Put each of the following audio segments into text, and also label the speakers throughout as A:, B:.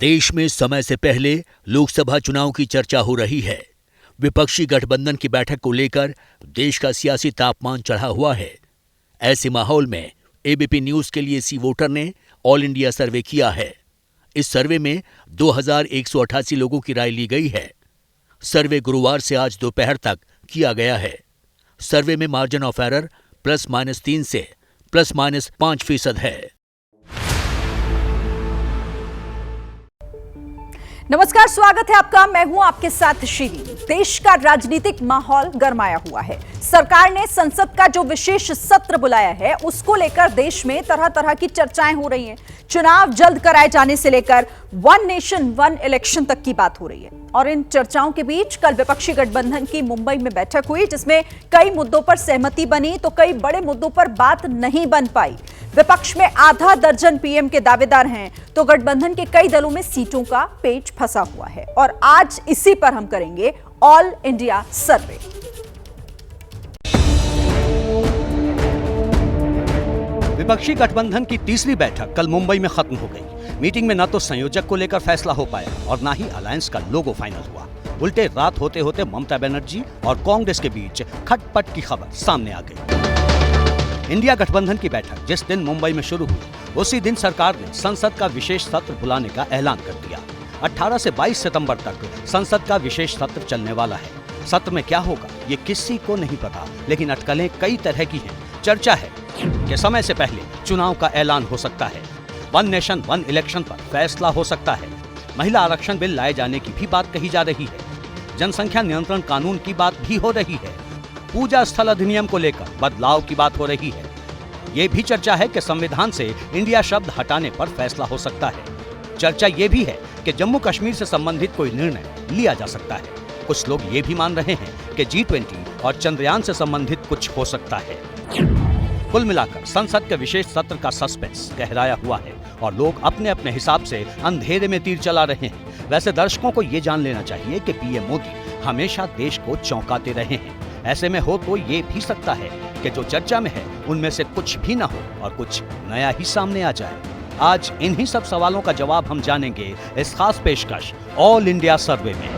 A: देश में समय से पहले लोकसभा चुनाव की चर्चा हो रही है। विपक्षी गठबंधन की बैठक को लेकर देश का सियासी तापमान चढ़ा हुआ है। ऐसे माहौल में एबीपी न्यूज के लिए सी वोटर ने ऑल इंडिया सर्वे किया है। इस सर्वे में 2188 लोगों की राय ली गई है। सर्वे गुरुवार से आज दोपहर तक किया गया है। सर्वे में मार्जिन ऑफ एरर +-3 से +-5% है।
B: नमस्कार, स्वागत है आपका। मैं हूं आपके साथ श्रीवी। देश का राजनीतिक माहौल गरमाया हुआ है। सरकार ने संसद का जो विशेष सत्र बुलाया है उसको लेकर देश में तरह तरह की चर्चाएं हो रही हैं। चुनाव जल्द कराए जाने से लेकर वन नेशन वन इलेक्शन तक की बात हो रही है। और इन चर्चाओं के बीच कल विपक्षी गठबंधन की मुंबई में बैठक हुई, जिसमें कई मुद्दों पर सहमति बनी तो कई बड़े मुद्दों पर बात नहीं बन पाई। विपक्ष में आधा दर्जन पीएम के दावेदार हैं तो गठबंधन के कई दलों में सीटों का पेच फंसा हुआ है। और आज इसी पर हम करेंगे ऑल इंडिया सर्वे।
C: विपक्षी गठबंधन की तीसरी बैठक कल मुंबई में खत्म हो गई। मीटिंग में न तो संयोजक को लेकर फैसला हो पाया और न ही अलायंस का लोगो फाइनल हुआ। उल्टे रात होते होते ममता बनर्जी और कांग्रेस के बीच खटपट की खबर सामने आ गई। इंडिया गठबंधन की बैठक जिस दिन मुंबई में शुरू हुई उसी दिन सरकार ने संसद का विशेष सत्र बुलाने का ऐलान कर दिया। 18 से 22 सितंबर तक संसद का विशेष सत्र चलने वाला है। सत्र में क्या होगा ये किसी को नहीं पता, लेकिन अटकलें कई तरह की हैं। चर्चा है कि समय से पहले चुनाव का ऐलान हो सकता है। वन नेशन वन इलेक्शन पर फैसला हो सकता है। महिला आरक्षण बिल लाए जाने की भी बात कही जा रही है। जनसंख्या नियंत्रण कानून की बात भी हो रही है। पूजा स्थल अधिनियम को लेकर बदलाव की बात हो रही है। ये भी चर्चा है कि संविधान से इंडिया शब्द हटाने पर फैसला हो सकता है। चर्चा ये भी है कि जम्मू कश्मीर से संबंधित कोई निर्णय लिया जा सकता है। कुछ लोग ये भी मान रहे हैं कि G20 और चंद्रयान से संबंधित कुछ हो सकता है। कुल मिलाकर संसद के विशेष सत्र का सस्पेंस गहराया हुआ है और लोग अपने अपने हिसाब से अंधेरे में तीर चला रहे हैं। वैसे दर्शकों को ये जान लेना चाहिए कि पीएम मोदी हमेशा देश को चौंकाते रहे हैं। ऐसे में हो तो ये भी सकता है कि जो चर्चा में है उनमें से कुछ भी ना हो और कुछ नया ही सामने आ जाए। आज इन्हीं सब सवालों का जवाब हम जानेंगे इस खास पेशकश ऑल इंडिया सर्वे में।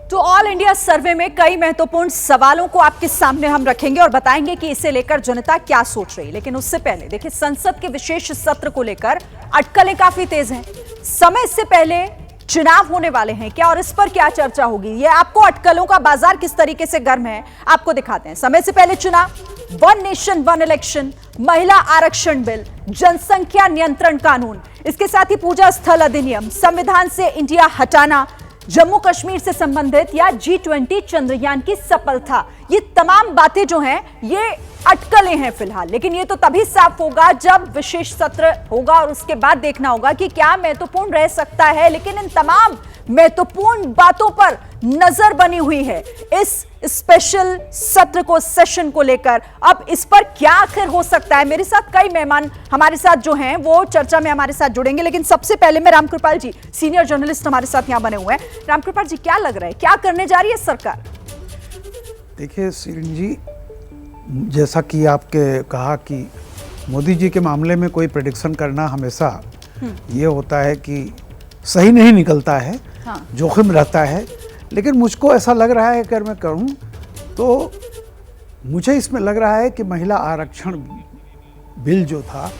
B: तो ऑल इंडिया सर्वे में कई महत्वपूर्ण सवालों को आपके सामने हम रखेंगे और बताएंगे कि इसे लेकर जनता क्या सोच रही है। लेकिन उससे पहले देखिए, संसद के विशेष सत्र को लेकर अटकलें काफी तेज हैं। समय से पहले चुनाव होने वाले हैं क्या और इस पर क्या चर्चा होगी, ये आपको अटकलों का बाजार किस तरीके से गर्म है आपको दिखाते हैं। समय से पहले चुनाव, वन नेशन वन इलेक्शन, महिला आरक्षण बिल, जनसंख्या नियंत्रण कानून, इसके साथ ही पूजा स्थल अधिनियम, संविधान से इंडिया हटाना, जम्मू कश्मीर से संबंधित या G20 चंद्रयान की सफलता, ये तमाम बातें जो हैं ये अटकलें हैं फिलहाल। लेकिन ये तो तभी साफ होगा जब विशेष सत्र होगा और उसके बाद देखना होगा कि क्या महत्वपूर्ण रह सकता है। लेकिन इन तमाम महत्वपूर्ण बातों पर नजर बनी हुई है इस स्पेशल सत्र को, सेशन को लेकर। अब इस पर क्या आखिर हो सकता है, मेरे साथ कई मेहमान हमारे साथ जो हैं वो चर्चा में हमारे साथ जुड़ेंगे। लेकिन सबसे पहले मैं रामकृपाल जी, सीनियर जर्नलिस्ट हमारे साथ यहां बने हुए हैं। रामकृपाल जी, क्या लग रहा है, क्या करने जा रही है सरकार?
D: देखिए सीरीन जी, जैसा कि आपके कहा कि मोदी जी के मामले में कोई प्रेडिक्शन करना हमेशा ये होता है कि सही नहीं निकलता है। हाँ। जोखिम रहता है। लेकिन मुझको ऐसा लग रहा है, अगर मैं कहूँ तो मुझे इसमें लग रहा है कि महिला आरक्षण बिल जो था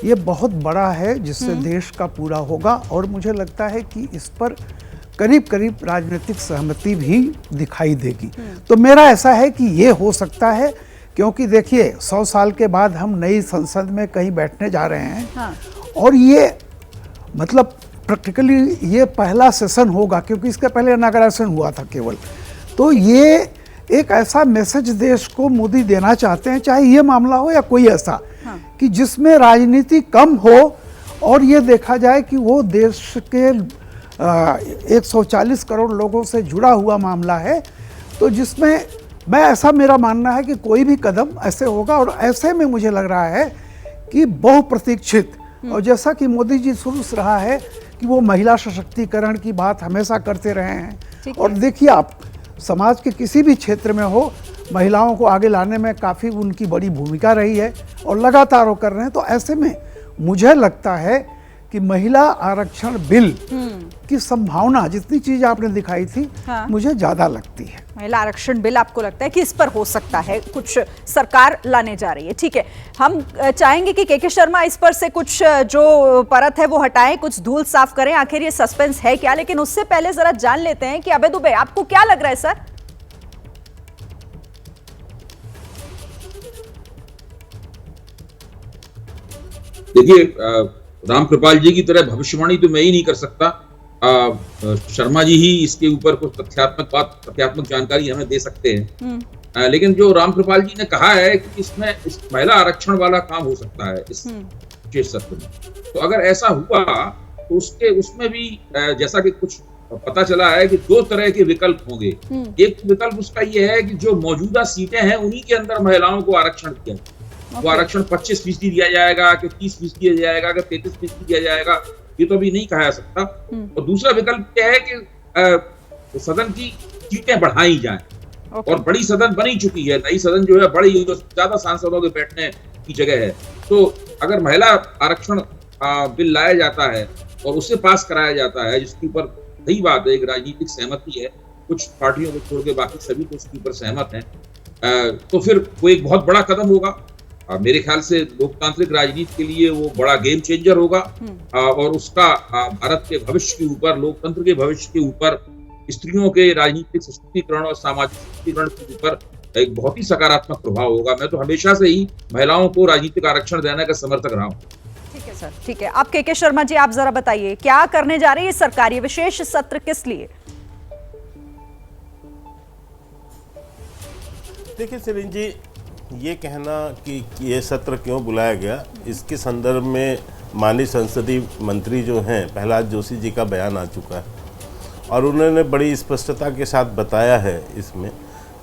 D: ये बहुत बड़ा है जिससे देश का पूरा होगा। और मुझे लगता है कि इस पर करीब करीब राजनीतिक सहमति भी दिखाई देगी। तो मेरा ऐसा है कि ये हो सकता है, क्योंकि देखिए 100 साल के बाद हम नई संसद में कहीं बैठने जा रहे हैं। हाँ। और ये मतलब प्रैक्टिकली ये पहला सेशन होगा, क्योंकि इसके पहले इनॉग्रेशन हुआ था केवल। तो ये एक ऐसा मैसेज देश को मोदी देना चाहते हैं, चाहे ये मामला हो या कोई ऐसा। हाँ। कि जिसमें राजनीति कम हो और ये देखा जाए कि वो देश के 140 करोड़ लोगों से जुड़ा हुआ मामला है। तो जिसमें मैं ऐसा मेरा मानना है कि कोई भी कदम ऐसे होगा। और ऐसे में मुझे लग रहा है कि बहुप्रतीक्षित, और जैसा कि मोदी जी शुरू से रहा है कि वो महिला सशक्तिकरण की बात हमेशा करते रहे हैं। और देखिए आप समाज के किसी भी क्षेत्र में हो, महिलाओं को आगे लाने में काफ़ी उनकी बड़ी भूमिका रही है और लगातार वो कर रहे हैं। तो ऐसे में मुझे लगता है कि महिला आरक्षण बिल की संभावना जितनी चीज आपने दिखाई थी,
B: हाँ।
D: मुझे ज्यादा लगती है।
B: महिला आरक्षण बिल आपको लगता है कि इस पर हो सकता है कुछ सरकार लाने जा रही है। ठीक है, हम चाहेंगे कि के शर्मा इस पर से कुछ जो परत है वो हटाएं, कुछ धूल साफ करें, आखिर ये सस्पेंस है क्या। लेकिन उससे पहले जरा जान लेते हैं कि अबे दुबे आपको क्या लग रहा है सर।
E: देखिए, रामकृपाल जी की तरह भविष्यवाणी तो मैं ही नहीं कर सकता। शर्मा जी ही इसके ऊपर कुछ तथ्यात्मक जानकारी हमें दे सकते हैं। लेकिन जो रामकृपाल जी ने कहा है कि इसमें इस महिला आरक्षण वाला काम हो सकता है इस विशेष सत्र में, तो अगर ऐसा हुआ तो उसमें भी जैसा कि कुछ पता चला है कि दो तरह के विकल्प होंगे। एक विकल्प उसका ये है कि जो मौजूदा सीटें हैं उन्हीं के अंदर महिलाओं को आरक्षण दिया वो आरक्षण 25% दिया जाएगा कि 30% दिया जाएगा कि 33% दिया जाएगा, ये तो अभी नहीं कहा जा सकता। और दूसरा विकल्प यह है कि सदन की सीटें बढ़ाई जाएं। और बड़ी सदन बनी चुकी है, नई सदन जो है बड़ी, ज्यादा सांसदों के बैठने की जगह है। तो अगर महिला आरक्षण बिल लाया जाता है और उसे पास कराया जाता है, जिसके ऊपर सही बात है एक राजनीतिक सहमति है, कुछ पार्टियों को छोड़ के बाकी सभी तो उसके ऊपर सहमत हैं, तो फिर वो एक बहुत बड़ा कदम होगा। मेरे ख्याल से लोकतांत्रिक राजनीति के लिए वो बड़ा गेम चेंजर होगा और उसका भारत के भविष्य के ऊपर, लोकतंत्र के भविष्य के ऊपर, स्त्रियों के राजनीतिक सशक्तिकरण और सामाजिक सशक्तिकरण के ऊपर एक बहुत ही सकारात्मक प्रभाव होगा। मैं तो हमेशा से ही महिलाओं को राजनीतिक आरक्षण देने का समर्थक रहा हूँ।
B: ठीक है सर, ठीक है। आप के शर्मा जी, आप जरा बताइए क्या करने जा रही है सरकार, ये विशेष सत्र किस लिए?
F: देखिए सिरिन जी, ये कहना कि ये सत्र क्यों बुलाया गया, इसके संदर्भ में माननीय संसदीय मंत्री जो हैं प्रहलाद जोशी जी का बयान आ चुका है और उन्होंने बड़ी स्पष्टता के साथ बताया है इसमें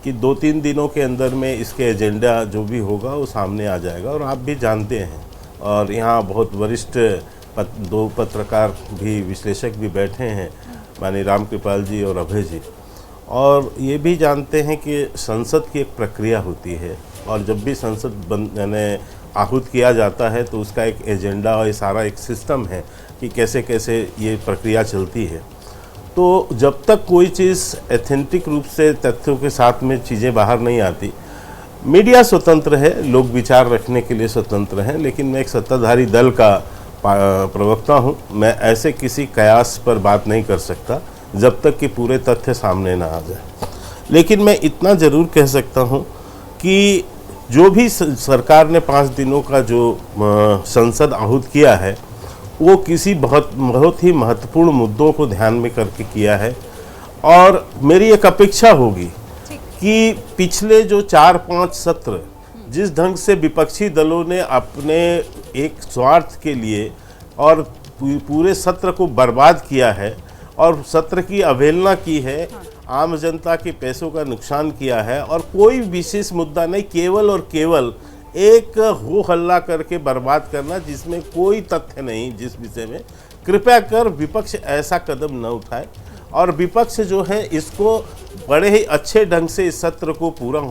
F: कि 2-3 दिनों के अंदर में इसके एजेंडा जो भी होगा वो सामने आ जाएगा। और आप भी जानते हैं, और यहाँ बहुत वरिष्ठ दो पत्रकार भी, विश्लेषक भी बैठे हैं, माननीय रामकृपाल जी और अभय जी, और ये भी जानते हैं कि संसद की एक प्रक्रिया होती है और जब भी संसद यानी आहूत किया जाता है तो उसका एक एजेंडा और ये सारा एक सिस्टम है कि कैसे कैसे ये प्रक्रिया चलती है। तो जब तक कोई चीज़ एथेंटिक रूप से तथ्यों के साथ में चीज़ें बाहर नहीं आती, मीडिया स्वतंत्र है, लोग विचार रखने के लिए स्वतंत्र हैं, लेकिन मैं एक सत्ताधारी दल का प्रवक्ता हूँ, मैं ऐसे किसी कयास पर बात नहीं कर सकता जब तक कि पूरे तथ्य सामने ना आ जाए। लेकिन मैं इतना ज़रूर कह सकता हूँ कि जो भी सरकार ने 5 दिनों का जो संसद आहूत किया है वो किसी बहुत ही महत्वपूर्ण मुद्दों को ध्यान में करके किया है। और मेरी एक अपेक्षा होगी कि पिछले जो 4-5 सत्र जिस ढंग से विपक्षी दलों ने अपने एक स्वार्थ के लिए और पूरे सत्र को बर्बाद किया है और सत्र की अवहेलना की है, आम जनता के पैसों का नुकसान किया है और कोई विशेष मुद्दा नहीं, केवल और केवल एक हो हल्ला करके बर्बाद करना जिसमें कोई तथ्य नहीं, जिस विषय में कृपया कर विपक्ष ऐसा कदम न उठाए और विपक्ष जो है इसको बड़े ही अच्छे ढंग से इस सत्र को पूरा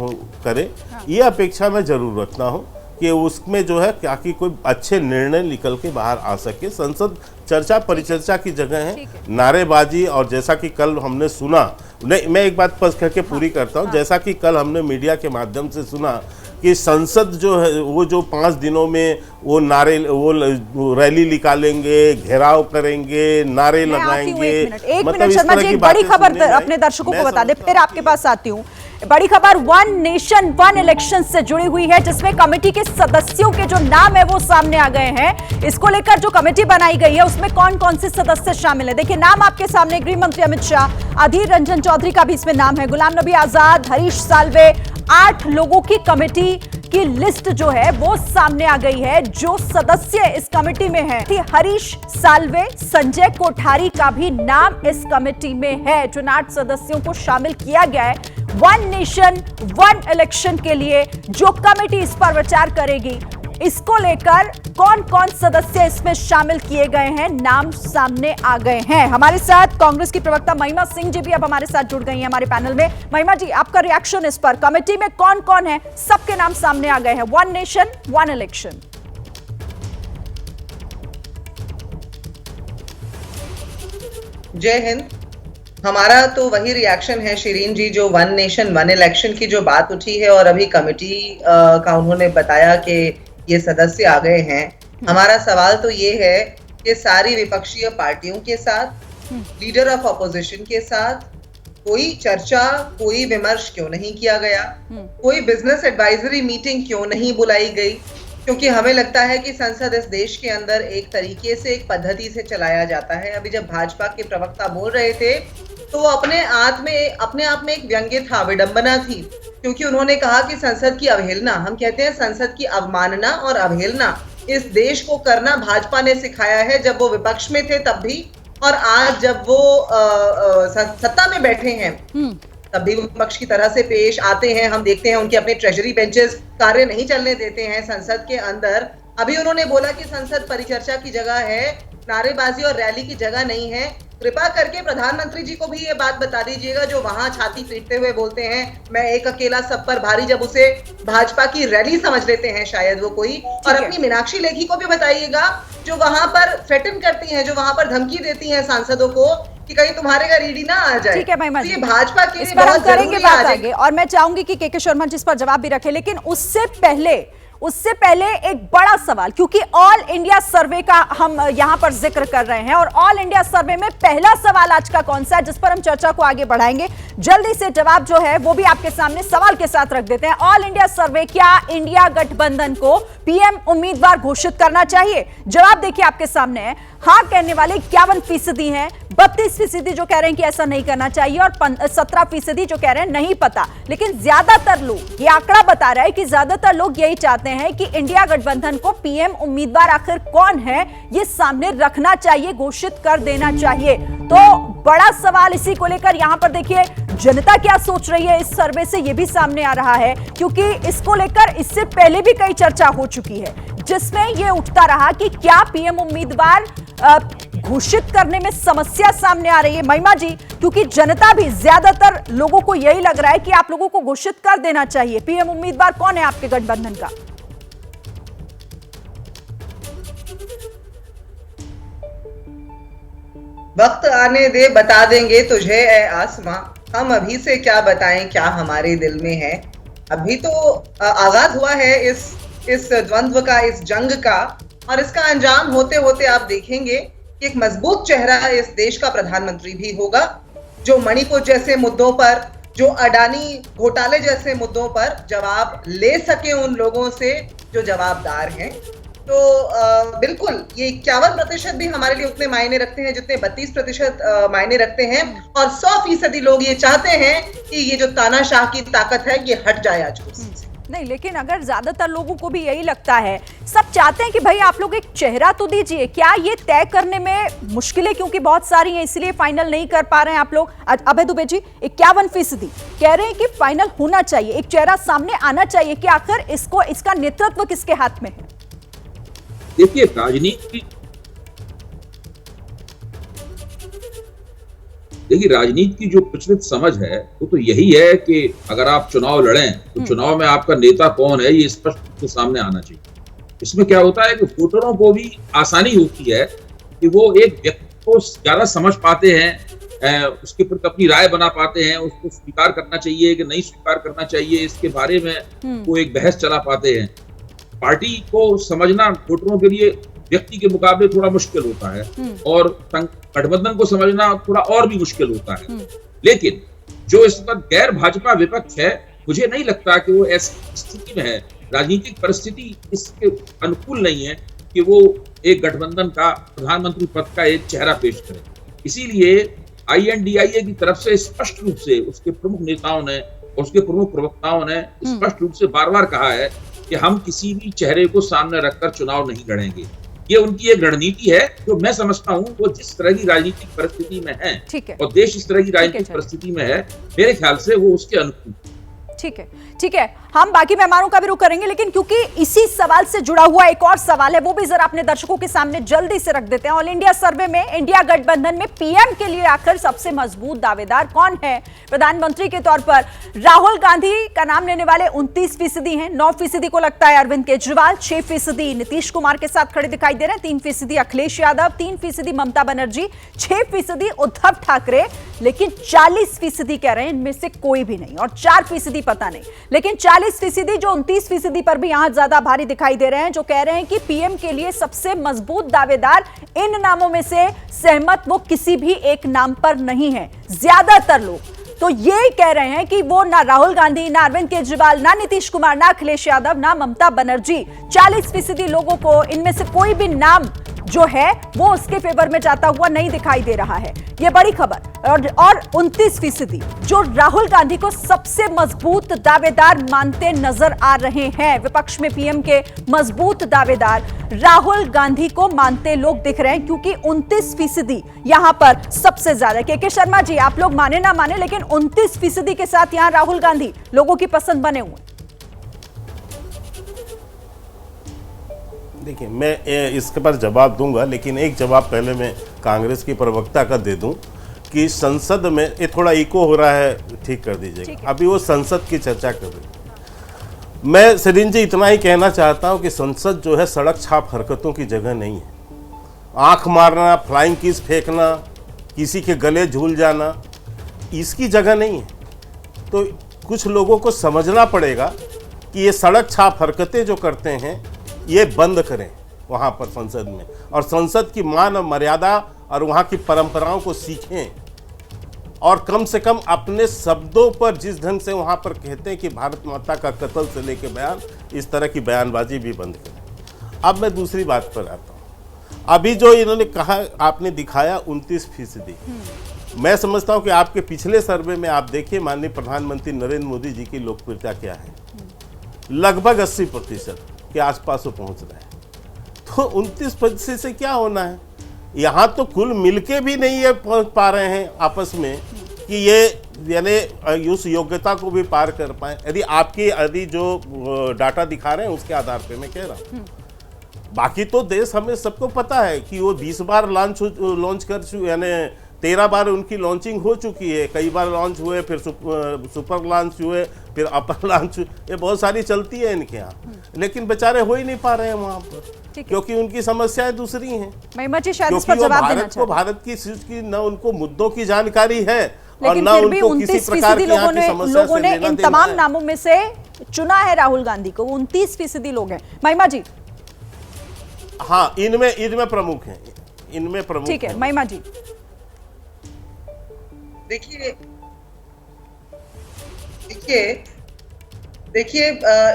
F: करे। ये अपेक्षा मैं जरूर रखता हूँ कि उसमें जो है क्या कि कोई अच्छे निर्णय निकल के बाहर आ सके। संसद चर्चा परिचर्चा की जगह है, नारेबाजी और जैसा कि कल हमने सुना, मैं एक बात बस करके पूरी करता हूँ, जैसा कि कल हमने मीडिया के माध्यम से सुना कि संसद जो है वो जो 5 दिनों में वो रैली निकालेंगे, घेराव करेंगे, नारे लगाएंगे।
B: एक मिनट शर्मा जी, एक बड़ी खबर अपने दर्शकों को बता दे, फिर आपके पास आती हूँ। बड़ी खबर वन नेशन वन इलेक्शन से जुड़ी हुई है, जिसमें कमेटी के सदस्यों के जो नाम है वो सामने आ गए हैं। इसको लेकर जो कमेटी बनाई गई है उसमें कौन कौन से सदस्य शामिल है, देखिए नाम आपके सामने। गृह मंत्री अमित शाह, अधीर रंजन चौधरी का भी इसमें नाम है, गुलाम नबी आजाद, हरीश साल्वे, 8 लोगों की कमेटी की लिस्ट जो है वो सामने आ गई है जो सदस्य इस कमेटी में है। हरीश साल्वे, संजय कोठारी का भी नाम इस कमेटी में है, जो 8 सदस्यों को शामिल किया गया है वन नेशन वन इलेक्शन के लिए। जो कमेटी इस पर विचार करेगी इसको लेकर कौन कौन सदस्य इसमें शामिल किए गए हैं, नाम सामने आ गए हैं। हमारे साथ कांग्रेस की प्रवक्ता महिमा सिंह जी भी अब हमारे साथ जुड़ गई हैं हमारे पैनल में। महिमा जी, आपका रिएक्शन इस पर, कमेटी में कौन कौन है, सबके नाम सामने आ गए हैं। One nation one election.
G: जय हिंद। हमारा तो वही रिएक्शन है शिरीन जी, जो वन नेशन वन इलेक्शन की जो बात उठी है और अभी कमेटी का उन्होंने बताया कि ये सदस्य आ गए हैं। हमारा सवाल तो ये है कि सारी विपक्षीय पार्टियों के साथ, लीडर ऑफ ऑपोजिशन के साथ कोई चर्चा, कोई विमर्श क्यों नहीं किया गया? कोई बिजनेस एडवाइजरी मीटिंग क्यों नहीं बुलाई गई? क्योंकि हमें लगता है कि संसद इस देश के अंदर एक तरीके से, एक पद्धति से चलाया जाता है। अभी जब भाजपा के प्रवक्ता बोल रहे थे तो वो अपने आप में एक व्यंग्य था, विडंबना थी, क्योंकि उन्होंने कहा कि संसद की अवहेलना, हम कहते हैं संसद की अवमानना और अवहेलना इस देश को करना भाजपा ने सिखाया है, जब वो विपक्ष में थे तब भी, और आज जब वो सत्ता में बैठे हैं तब भी विपक्ष की तरह से पेश आते हैं। हम देखते हैं उनके अपने ट्रेजरी बेंचेस कार्य नहीं चलने देते हैं संसद के अंदर। अभी उन्होंने बोला कि संसद परिचर्चा की जगह है, नारेबाजी और रैली की जगह नहीं है। कृपा करके प्रधानमंत्री जी को भी ये बात बता दीजिएगा, जो वहां छाती पीटते हुए बोलते हैं मैं एक अकेला सब पर भारी, जब उसे भाजपा की रैली समझ लेते हैं शायद वो कोई। और अपनी मीनाक्षी लेखी को भी बताइएगा, जो वहां पर थ्रेटन करती हैं, जो वहां पर धमकी देती हैं सांसदों को कि कहीं तुम्हारे घर ईडी ना आ जाए।
B: ठीक है महिमा
G: तो
B: जी,
G: ये भाजपा के
B: इस
G: लिए
B: पर हम
G: बहुत
B: करेंगे
G: जरूरी
B: बात
G: आज
B: आगे, और मैं चाहूंगी कि के शर्मा जी इस पर जवाब भी रखे। लेकिन उससे पहले एक बड़ा सवाल, क्योंकि ऑल इंडिया सर्वे का हम यहां पर जिक्र कर रहे हैं, और ऑल इंडिया सर्वे में पहला सवाल आज का कौन सा है, जिस पर हम चर्चा को आगे बढ़ाएंगे। जल्दी से जवाब जो है वो भी आपके सामने सवाल के साथ रख देते हैं। ऑल इंडिया सर्वे, क्या इंडिया गठबंधन को पीएम उम्मीदवार घोषित करना चाहिए? जवाब देखिए आपके सामने है। हाँ कहने वाले 51% हैं, 32% जो कह रहे हैं कि ऐसा नहीं करना चाहिए, और 17% जो कह रहे हैं नहीं पता। लेकिन ज्यादातर लोग, ये आंकड़ा बता रहा है कि ज्यादातर लोग यही चाहते हैं कि इंडिया गठबंधन को पीएम उम्मीदवार आखिर कौन है ये सामने रखना चाहिए, घोषित कर देना चाहिए। तो बड़ा सवाल इसी को लेकर यहां पर देखिए जनता क्या सोच रही है इस सर्वे से, ये भी सामने आ रहा है, क्योंकि इसको लेकर इससे पहले भी कई चर्चा हो चुकी है, जिसमें यह उठता रहा कि क्या पीएम उम्मीदवार घोषित करने में समस्या सामने आ रही है। महिमा जी, क्योंकि जनता भी, ज्यादातर लोगों को यही लग रहा है कि आप लोगों को घोषित कर देना चाहिए। पीएम उम्मीदवार कौन है आपके गठबंधन का?
G: वक्त आने दे, बता देंगे तुझे ए आसमां, हम अभी से क्या बताएं क्या हमारे दिल में है। अभी तो आगाज हुआ है इस द्वंद्व का, इस जंग का, और इसका अंजाम होते होते आप देखेंगे कि एक मजबूत चेहरा इस देश का प्रधानमंत्री भी होगा, जो मणिपुर जैसे मुद्दों पर, जो अडानी घोटाले जैसे मुद्दों पर जवाब ले सके उन लोगों से जो जवाबदार हैं। तो बिल्कुल ये 51% भी हमारे लिए उतने मायने रखते हैं जितने 32% मायने रखते हैं, और 100% लोग ये चाहते हैं कि ये जो तानाशाह की ताकत है ये हट जाए आज कुर्सी से।
B: नहीं, लेकिन अगर ज्यादातर लोगों को भी यही लगता है, सब चाहते हैं कि भाई आप लोग एक चेहरा तो दीजिए, क्या ये तय करने में मुश्किलें क्योंकि बहुत सारी हैं इसलिए फाइनल नहीं कर पा रहे हैं आप लोग? अभय दुबे जी, 51% कह रहे हैं कि फाइनल होना चाहिए, एक चेहरा सामने आना चाहिए कि आखिर इसका नेतृत्व किसके हाथ में है।
E: देखिए, राजनीति की जो प्रचलित समझ है वो तो यही है कि अगर आप चुनाव लड़ें तो चुनाव में आपका नेता कौन है ये स्पष्ट रूप से सामने आना चाहिए। इसमें क्या होता है कि वोटरों को भी आसानी होती है कि वो एक व्यक्ति को ज्यादा समझ पाते हैं, उसके प्रति अपनी राय बना पाते हैं, उसको स्वीकार करना चाहिए कि नहीं स्वीकार करना चाहिए, इसके बारे में वो एक बहस चला पाते हैं। पार्टी को समझना वोटरों के लिए व्यक्ति के मुकाबले थोड़ा मुश्किल होता है, और गठबंधन को समझना थोड़ा और भी मुश्किल होता है। लेकिन जो इस वक्त गैर भाजपा विपक्ष है, मुझे नहीं लगता कि वो ऐसी स्थिति में है, राजनीतिक परिस्थिति इसके अनुकूल नहीं है कि वो एक गठबंधन का प्रधानमंत्री पद का एक चेहरा पेश करे। इसीलिए INDIA की तरफ से स्पष्ट रूप से उसके प्रमुख नेताओं ने, उसके प्रमुख प्रवक्ताओं ने स्पष्ट रूप से बार बार कहा है कि हम किसी भी चेहरे को सामने रखकर चुनाव नहीं लड़ेंगे। ये उनकी एक रणनीति है जो मैं समझता हूं वो जिस तरह की राजनीतिक परिस्थिति में है और देश इस तरह की राजनीतिक परिस्थिति में है, मेरे ख्याल से वो उसके अनुकूल।
B: ठीक है, हम बाकी मेहमानों का भी रुख करेंगे, लेकिन क्योंकि इसी सवाल से जुड़ा हुआ एक और सवाल है, वो भी जरा अपने दर्शकों के सामने जल्दी से रख देते हैं। ऑल इंडिया सर्वे में इंडिया गठबंधन में पीएम के लिए आखिर सबसे मजबूत दावेदार कौन है? प्रधानमंत्री के तौर पर राहुल गांधी का नाम लेने वाले 29% हैं, 9% को लगता है अरविंद केजरीवाल, 6% नीतीश कुमार के साथ खड़े दिखाई दे रहे हैं, 3% अखिलेश यादव, 3% ममता बनर्जी, 6% उद्धव ठाकरे, लेकिन 40% कह रहे हैं इनमें से कोई भी नहीं, और 4% पता नहीं। लेकिन 40% जो 29% पर भी यहां ज्यादा भारी दिखाई दे रहे हैं, जो कह रहे हैं कि पीएम के लिए सबसे मजबूत दावेदार इन नामों में से सहमत वो किसी भी एक नाम पर नहीं है। ज्यादातर लोग तो ये कह रहे हैं कि वो ना राहुल गांधी, ना अरविंद केजरीवाल, ना नीतीश कुमार, ना अखिलेश यादव, ना ममता बनर्जी, 40% लोगों को इनमें से कोई भी नाम जो है वो उसके फेवर में जाता हुआ नहीं दिखाई दे रहा है। ये बड़ी खबर। और 29% जो राहुल गांधी को सबसे मजबूत दावेदार मानते नजर आ रहे हैं। विपक्ष में पीएम के मजबूत दावेदार राहुल गांधी को मानते लोग दिख रहे हैं, क्योंकि 29% यहां पर सबसे ज्यादा। के शर्मा जी, आप लोग माने ना माने, लेकिन 29% के साथ यहां राहुल गांधी लोगों की पसंद बने हुए।
F: देखिए, मैं इसके पर जवाब दूंगा, लेकिन एक जवाब पहले मैं कांग्रेस की प्रवक्ता का दे दूं कि संसद में ये थोड़ा इको हो रहा है, ठीक कर दीजिएगा। अभी वो संसद की चर्चा कर रही है। मैं सरीन जी इतना ही कहना चाहता हूं कि संसद जो है सड़क छाप हरकतों की जगह नहीं है। आंख मारना, फ्लाइंग किस फेंकना, किसी के गले झूल जाना, इसकी जगह नहीं है। तो कुछ लोगों को समझना पड़ेगा कि ये सड़क छाप हरकतें जो करते हैं ये बंद करें वहाँ पर संसद में, और संसद की मान और मर्यादा और वहाँ की परंपराओं को सीखें, और कम से कम अपने शब्दों पर जिस ढंग से वहाँ पर कहते हैं कि भारत माता का कत्ल से लेके बयान, इस तरह की बयानबाजी भी बंद करें। अब मैं दूसरी बात पर आता हूँ। अभी जो इन्होंने कहा, आपने दिखाया 29%, मैं समझता हूँ कि आपके पिछले सर्वे में आप देखिए माननीय प्रधानमंत्री नरेंद्र मोदी जी की लोकप्रियता क्या है, लगभग 80% के आसपास वो पहुंच रहा है। तो 29% से क्या होना है? यहाँ तो कुल मिलके भी नहीं ये पहुंच पा रहे हैं आपस में कि ये यानी उस योग्यता को भी पार कर पाए। यदि जो डाटा दिखा रहे हैं उसके आधार पे मैं कह रहा हूँ। बाकी तो देश हमें सबको पता है कि वो 20 बार लॉन्च कर चुके, यानी 13 बार उनकी लॉन्चिंग हो चुकी है। कई बार लॉन्च हुए, फिर सुपर लॉन्च हुए, फिर अपर लॉन्च, ये बहुत सारी चलती है इनके यहाँ, लेकिन बेचारे हो ही नहीं पा रहे हैं वहाँ पर, क्योंकि उनकी समस्याएं दूसरी हैं। क्योंकि भारत की न उनको मुद्दों की जानकारी है और न उनको किसी प्रकार की यहाँ की समस्या से लेना देना है।
B: इन तमाम नामों में से चुना है राहुल गांधी को, 29% लोग हैं। महिमा जी,
F: हाँ, इनमें प्रमुख हैं, इनमें प्रमुख।
B: ठीक है महिमा जी।
G: देखिए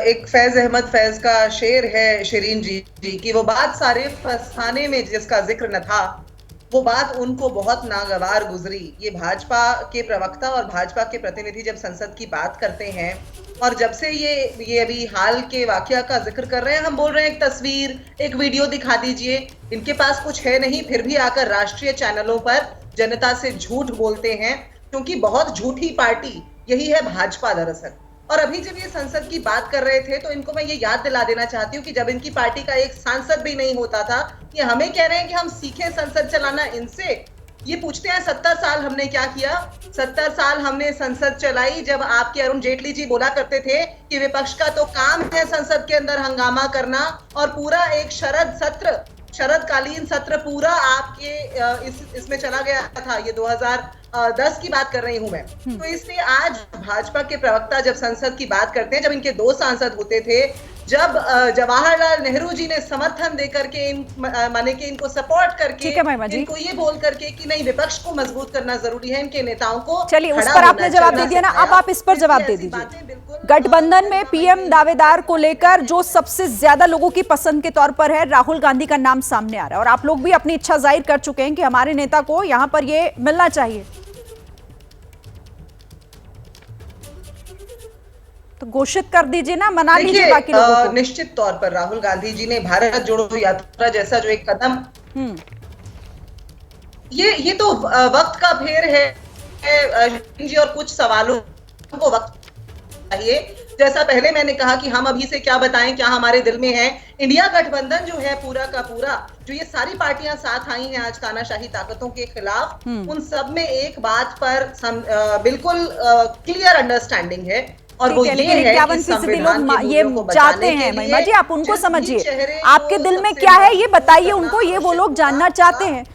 G: एक फैज अहमद फैज का शेर है शिरीन जी की, वो बात सारे फसाने में जिसका जिक्र न था, वो बात उनको बहुत नागवार गुजरी। ये भाजपा के प्रवक्ता और भाजपा के प्रतिनिधि जब संसद की बात करते हैं, और जब से ये अभी हाल के वाकया का जिक्र कर रहे हैं, हम बोल रहे हैं एक तस्वीर, एक वीडियो दिखा दीजिए। इनके पास कुछ है नहीं, फिर भी आकर राष्ट्रीय चैनलों पर जनता से झूठ बोलते हैं, क्योंकि बहुत झूठी पार्टी यही है भाजपा दरअसल। और अभी जब ये संसद की बात कर रहे थे, तो इनको मैं ये याद दिला देना चाहती हूँ कि जब इनकी पार्टी का एक सांसद भी नहीं होता था, ये हमें कह रहे हैं कि हम सीखें संसद चलाना इनसे। ये पूछते हैं 70 साल हमने क्या किया? 70 साल हमने संसद चलाई, जब आपके अरुण जेटली जी बोला करते थे कि विपक्ष का तो काम है संसद के अंदर हंगामा करना, और पूरा एक शरदकालीन सत्र पूरा आपके इसमें चला गया था। ये 2010 की बात कर रही हूं मैं। तो इसलिए आज भाजपा के प्रवक्ता जब संसद की बात करते हैं, जब इनके 2 सांसद होते थे, जब जवाहरलाल नेहरू जी ने समर्थन देकर के माने कि इनको सपोर्ट करके, इनको ये बोल करके कि नहीं, विपक्ष को मजबूत करना जरूरी है, इनके नेताओं को।
B: चलिए, उस पर आपने जवाब दे दिया ना, अब आप इस पर जवाब दे दीजिए। गठबंधन में पीएम दावेदार को लेकर जो सबसे ज्यादा लोगों की पसंद के तौर पर है, राहुल गांधी का नाम सामने आ रहा है, और आप लोग भी अपनी इच्छा जाहिर कर चुके हैं कि हमारे नेता को यहां पर ये मिलना चाहिए। तो घोषित कर दीजिए ना, मना लीजिए बाकी लोगों को।
G: निश्चित तौर पर राहुल गांधी जी ने भारत जोड़ो यात्रा जैसा जो एक कदम, ये तो वक्त का फेर है जी, और कुछ सवालों को वक्त चाहिए। जैसा पहले मैंने कहा कि हम अभी से क्या बताएं, क्या हमारे दिल में है। इंडिया गठबंधन जो है पूरा का पूरा, जो ये सारी पार्टियां साथ आई हैं आज तानाशाही ताकतों के खिलाफ, उन सब में एक बात पर बिल्कुल क्लियर अंडरस्टैंडिंग है, और वो ये है कि
B: 51% लोग ये चाहते हैं। महिमा जी, आप उनको समझिए, आपके दिल में क्या है ये बताइए उनको, ये वो लोग जानना चाहते हैं।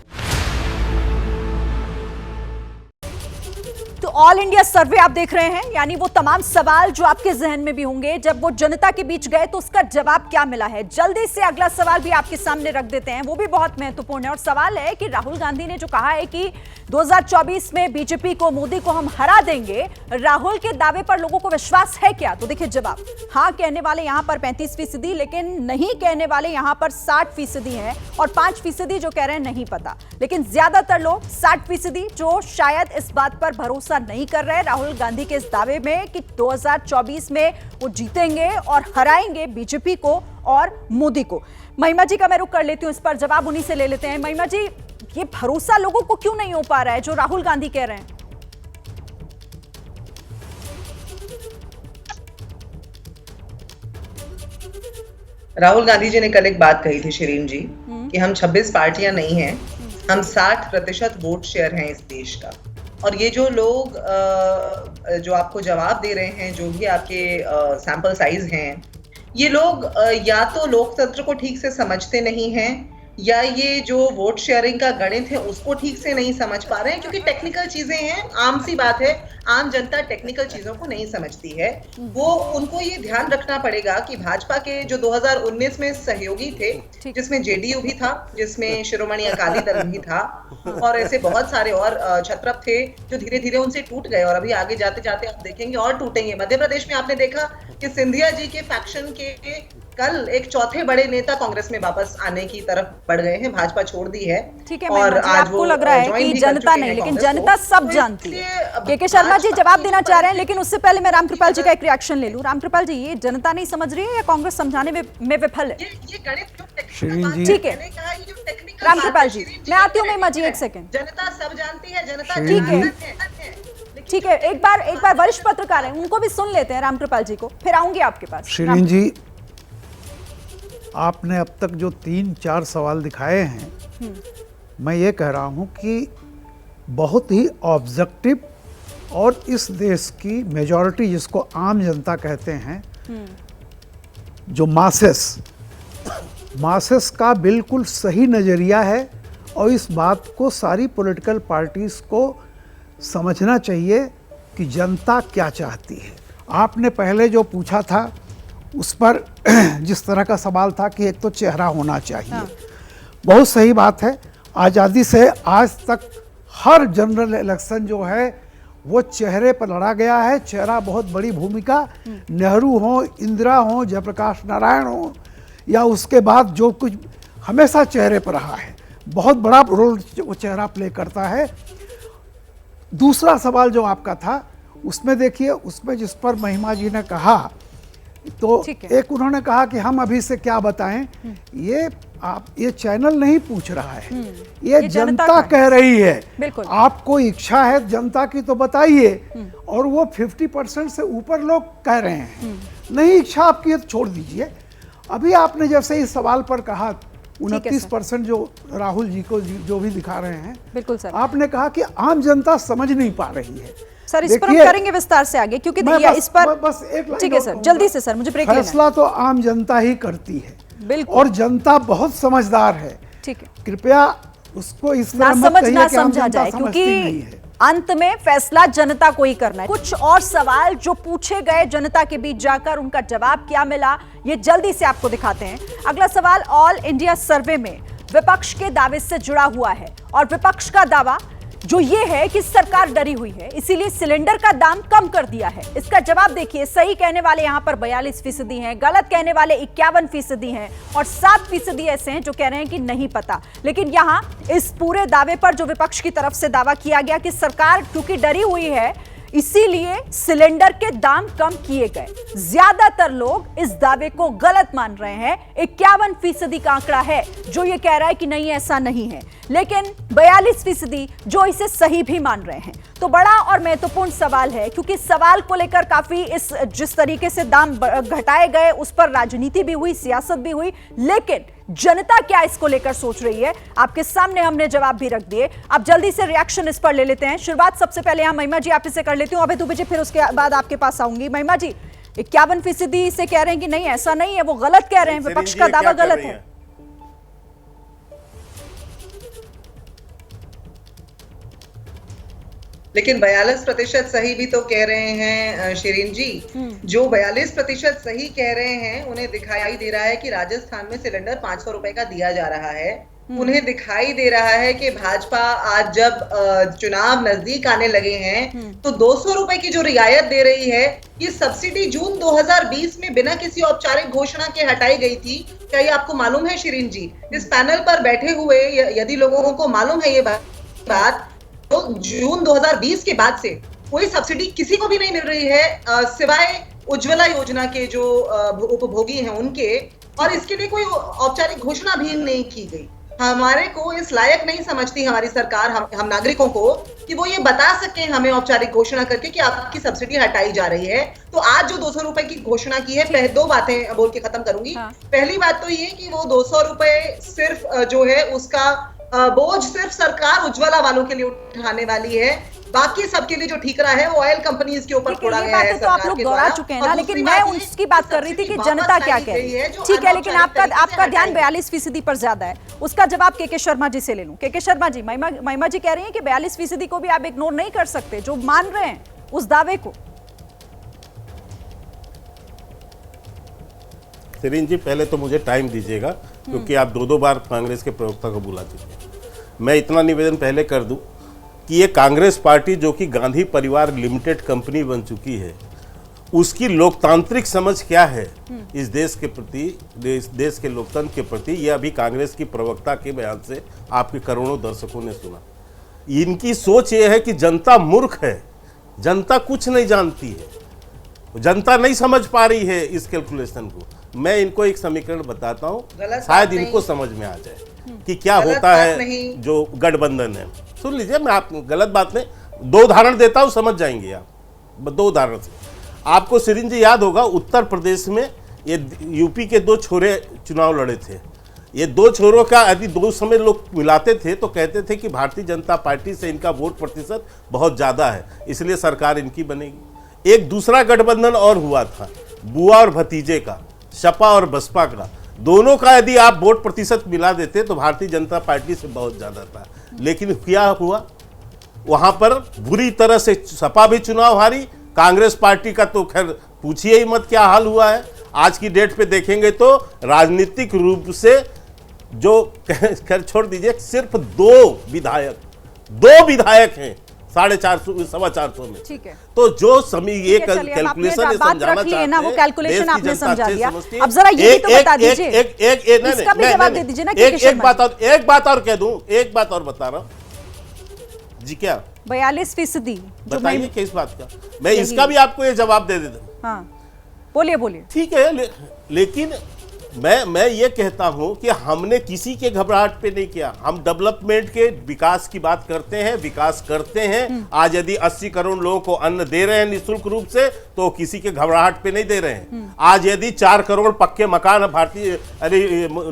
B: तो ऑल इंडिया सर्वे आप देख रहे हैं, यानी वो तमाम सवाल जो आपके जहन में भी होंगे, जब वो जनता के बीच गए तो उसका जवाब क्या मिला है। जल्दी से अगला सवाल भी आपके सामने रख देते हैं, वो भी बहुत महत्वपूर्ण है। और सवाल है कि राहुल गांधी ने जो कहा है कि 2024 में बीजेपी को, मोदी को हम हरा देंगे, राहुल के दावे पर लोगों को विश्वास है क्या? तो देखिए जवाब, हाँ कहने वाले यहां पर 35%, लेकिन नहीं कहने वाले यहां पर 60% है, और 5% जो कह रहे हैं नहीं पता। लेकिन ज्यादातर लोग 60% जो शायद इस बात पर भरोसा नहीं कर रहे राहुल गांधी के इस दावे में कि 2024 में वो जीतेंगे और हराएंगे बीजेपी को और मोदी को। महिमा जी का मैं रुख कर लेती हूं, इस पर जवाब उन्हीं से ले लेते हैं। महिमा जी, ये भरोसा लोगों को क्यों नहीं हो पा रहा है जो राहुल गांधी कह रहे हैं?
G: राहुल गांधी जी ने कल एक बात कही थी शिरीन जी, कि हम 26 पार्टियां नहीं हैं, हम 60% वोट शेयर हैं इस देश का। और ये जो लोग जो आपको जवाब दे रहे हैं, जो भी आपके सैंपल साइज हैं, ये लोग या तो लोकतंत्र को ठीक से समझते नहीं हैं, या ये जो वोट शेयरिंग का गणित है उसको ठीक से नहीं समझ पा रहे हैं, क्योंकि टेक्निकल चीजें हैं, आम सी बात है, आम जनता टेक्निकल चीजों को नहीं समझती है। वो उनको ये ध्यान रखना पड़ेगा कि भाजपा के जो 2019 में सहयोगी थे, जिसमें जेडीयू भी था, जिसमें शिरोमणि अकाली दल भी था, और ऐसे बहुत सारे और छत्रप थे जो धीरे धीरे उनसे टूट गए, और अभी आगे जाते जाते आप देखेंगे और टूटेंगे। मध्य प्रदेश में आपने देखा कि सिंधिया जी के फैक्शन के कल एक चौथे बड़े नेता कांग्रेस में वापस आने की तरफ बढ़ गए हैं, भाजपा छोड़ दी है।
B: ठीक है, और आज आपको लग रहा है कि जनता नहीं, लेकिन जनता सब जानती है। के शर्मा जी जवाब देना चाह रहे हैं, लेकिन उससे पहले मैं रामकृपाल जी का एक रिएक्शन ले लूं। रामकृपाल जी, ये जनता नहीं समझ रही है या कांग्रेस समझाने में विफल है?
G: ये गणित
D: शिरीन जी,
B: ठीक है रामकृपाल जी, मैं आती हूँ। महिमा जी एक सेकंड,
G: जनता सब जानती है, जनता
B: ठीक है, एक बार वरिष्ठ पत्रकार हैं, उनको भी सुन लेते हैं, रामकृपाल जी को, फिर आऊंगी आपके पास।
D: शिरीन जी, आपने अब तक जो 3-4 सवाल दिखाए हैं, मैं ये कह रहा हूं कि बहुत ही ऑब्जेक्टिव, और इस देश की मेजॉरिटी, जिसको आम जनता कहते हैं, जो मासेस का बिल्कुल सही नज़रिया है, और इस बात को सारी पॉलिटिकल पार्टीज़ को समझना चाहिए कि जनता क्या चाहती है। आपने पहले जो पूछा था उस पर जिस तरह का सवाल था कि एक तो चेहरा होना चाहिए, हाँ। बहुत सही बात है। आज़ादी से आज तक हर जनरल इलेक्शन जो है वो चेहरे पर लड़ा गया है। चेहरा बहुत बड़ी भूमिका, नेहरू हो, इंदिरा हो, जयप्रकाश नारायण हो, या उसके बाद जो कुछ, हमेशा चेहरे पर रहा है, बहुत बड़ा रोल वो चेहरा प्ले करता है। दूसरा सवाल जो आपका था, उसमें देखिए, उसमें जिस पर महिमा जी ने कहा, तो एक उन्होंने कहा कि हम अभी से क्या बताएं, ये चैनल नहीं पूछ रहा है, ये जनता कह रही है। आपको इच्छा है जनता की तो बताइए, और वो 50% से ऊपर लोग कह रहे हैं। नहीं इच्छा आपकी है तो छोड़ दीजिए। अभी आपने जैसे इस सवाल पर कहा 29% जो राहुल जी को जो भी दिखा रहे हैं, बिल्कुल सर, आपने कहा कि आम जनता समझ नहीं पा रही है।
B: सर, इस पर हम करेंगे विस्तार से आगे, क्योंकि इस पर बस एक, ठीक है सर, जल्दी से सर, मुझे ब्रेक लेना है।
D: फैसला तो आम जनता ही करती है, बिल्कुल, और जनता बहुत समझदार है।
B: ठीक है,
D: कृपया उसको इस तरह मत कहिए कि समझा जाए,
B: क्योंकि अंत में फैसला जनता को ही करना है। कुछ और सवाल जो पूछे गए जनता के बीच जाकर, उनका जवाब क्या मिला, ये जल्दी से आपको दिखाते हैं। अगला सवाल ऑल इंडिया सर्वे में विपक्ष के दावे से जुड़ा हुआ है, और विपक्ष का दावा जो ये है कि सरकार डरी हुई है, इसीलिए सिलेंडर का दाम कम कर दिया है। इसका जवाब देखिए, सही कहने वाले यहां पर 42% हैं, गलत कहने वाले 51% हैं, और 7% ऐसे हैं जो कह रहे हैं कि नहीं पता। लेकिन यहां इस पूरे दावे पर जो विपक्ष की तरफ से दावा किया गया कि सरकार क्योंकि डरी हुई है, इसीलिए सिलेंडर के दाम कम किए गए। ज्यादातर लोग इस दावे को गलत मान रहे हैं। 51% का आंकड़ा है जो ये कह रहा है कि नहीं ऐसा नहीं है, लेकिन 42% जो इसे सही भी मान रहे हैं। तो बड़ा और महत्वपूर्ण सवाल है, क्योंकि सवाल को लेकर काफी जिस तरीके से दाम घटाए गए उस पर राजनीति भी हुई, सियासत भी हुई, लेकिन जनता क्या इसको लेकर सोच रही है आपके सामने हमने जवाब भी रख दिए। अब जल्दी से रिएक्शन इस पर ले लेते हैं। शुरुआत सबसे पहले यहां महिमा जी आप इसे कर लेती हूं, अबे दुबे जी, फिर उसके बाद आपके पास आऊंगी। महिमा जी, 51% से कह रहे हैं कि नहीं ऐसा नहीं है, वो गलत कह रहे हैं, विपक्ष का दावा गलत है।
G: लेकिन 42% सही भी तो कह रहे हैं शिरीन जी। जो 42% सही कह रहे हैं उन्हें दिखाई दे रहा है कि राजस्थान में सिलेंडर 500 रुपए का दिया जा रहा है। उन्हें दिखाई दे रहा है कि भाजपा आज जब चुनाव नजदीक आने लगे हैं तो 200 रुपए की जो रियायत दे रही है, ये सब्सिडी जून 2020 में बिना किसी औपचारिक घोषणा के हटाई गई थी। क्या ये आपको मालूम है शिरीन जी? इस पैनल पर बैठे हुए यदि लोगों को मालूम है ये बात, तो जून 2020 के बाद से कोई सब्सिडी किसी को भी नहीं मिल रही है सिवाय उज्ज्वला योजना के जो उपभोगी हैं उनके, और इसके लिए कोई औपचारिक घोषणा भी नहीं की गई। हमारे को इस लायक नहीं समझती हमारी सरकार हम नागरिकों को कि वो ये बता सके हमें औपचारिक घोषणा करके कि आपकी सब्सिडी हटाई जा रही है। तो आज जो 200 रुपए की घोषणा की है, दो बातें बोल के खत्म करूंगी। पहली बात तो ये कि वो 200 रुपए सिर्फ जो है उसका बोझ सिर्फ सरकार उज्ज्वला वालों के लिए उठाने वाली है, बाकी सबके लिए जो ठीकरा है वो ऑयल कंपनीज के ऊपर फोड़ा गया है।
B: तो आप लोग दोहरा चुके हैं ना, लेकिन मैं उसकी बात कर रही थी कि जनता क्या कह रही है। ठीक है, लेकिन आपका ध्यान 42% पर ज्यादा है। उसका जवाब के शर्मा जी से ले लूं। के शर्मा जी, महिमा जी कह रही हैं कि 42% को भी आप इग्नोर नहीं कर सकते जो मान रहे हैं उस दावे को।
F: शिरीन जी, पहले तो मुझे टाइम दीजिएगा, क्योंकि आप दो बार कांग्रेस के प्रवक्ता को बुला चुके हैं। मैं इतना निवेदन पहले कर दूं कि ये कांग्रेस पार्टी जो कि गांधी परिवार लिमिटेड कंपनी बन चुकी है, उसकी लोकतांत्रिक समझ क्या है इस देश के प्रति, देश के लोकतंत्र के प्रति, ये अभी कांग्रेस की प्रवक्ता के बयान से आपके करोड़ों दर्शकों ने सुना। इनकी सोच ये है कि जनता मूर्ख है, जनता कुछ नहीं जानती है, जनता नहीं समझ पा रही है इस कैलकुलेशन को। मैं इनको एक समीकरण बताता हूँ, शायद इनको समझ में आ जाए कि क्या होता है जो गठबंधन है। सुन लीजिए, मैं आप गलत बात नहीं, 2 उदाहरण देता हूँ, समझ जाएंगे आप। 2 उदाहरण से आपको शिरीन जी याद होगा, उत्तर प्रदेश में ये यूपी के 2 छोरे चुनाव लड़े थे। ये 2 छोरों का यदि 2 समय लोग मिलाते थे तो कहते थे कि भारतीय जनता पार्टी से इनका वोट प्रतिशत बहुत ज़्यादा है, इसलिए सरकार इनकी बनेगी। एक दूसरा गठबंधन और हुआ था, बुआ और भतीजे का, सपा और बसपा का। दोनों का यदि आप वोट प्रतिशत मिला देते तो भारतीय जनता पार्टी से बहुत ज़्यादा था। लेकिन क्या हुआ, वहां पर बुरी तरह से सपा भी चुनाव हारी, कांग्रेस पार्टी का तो खैर पूछिए ही मत क्या हाल हुआ है। आज की डेट पे देखेंगे तो राजनीतिक रूप से जो खैर छोड़ दीजिए, सिर्फ 2 विधायक हैं 450 सवा 400 में।
B: ठीक है,
G: तो जो
B: ये कैलकुलेशन समझाना चाहते ना, वो कैलकुलेशन आपने समझा दिया। अब जरा ये भी तो बता दीजिए, इसका भी जवाब दे दीजिए ना।
F: एक बात और कह दूं, एक बात और बता रहा हूं जी। क्या
B: 42%
F: बताइए किस बात का? मैं इसका भी आपको ये जवाब दे देता हूं।
B: हाँ, बोलिए। ठीक
F: है, लेकिन मैं ये कहता हूं कि हमने किसी के घबराहट पे नहीं किया। हम डेवलपमेंट के विकास की बात करते हैं, विकास करते हैं। आज यदि 80 करोड़ लोगों को अन्न दे रहे हैं निःशुल्क रूप से, तो किसी के घबराहट पे नहीं दे रहे हैं। आज यदि 4 करोड़ पक्के मकान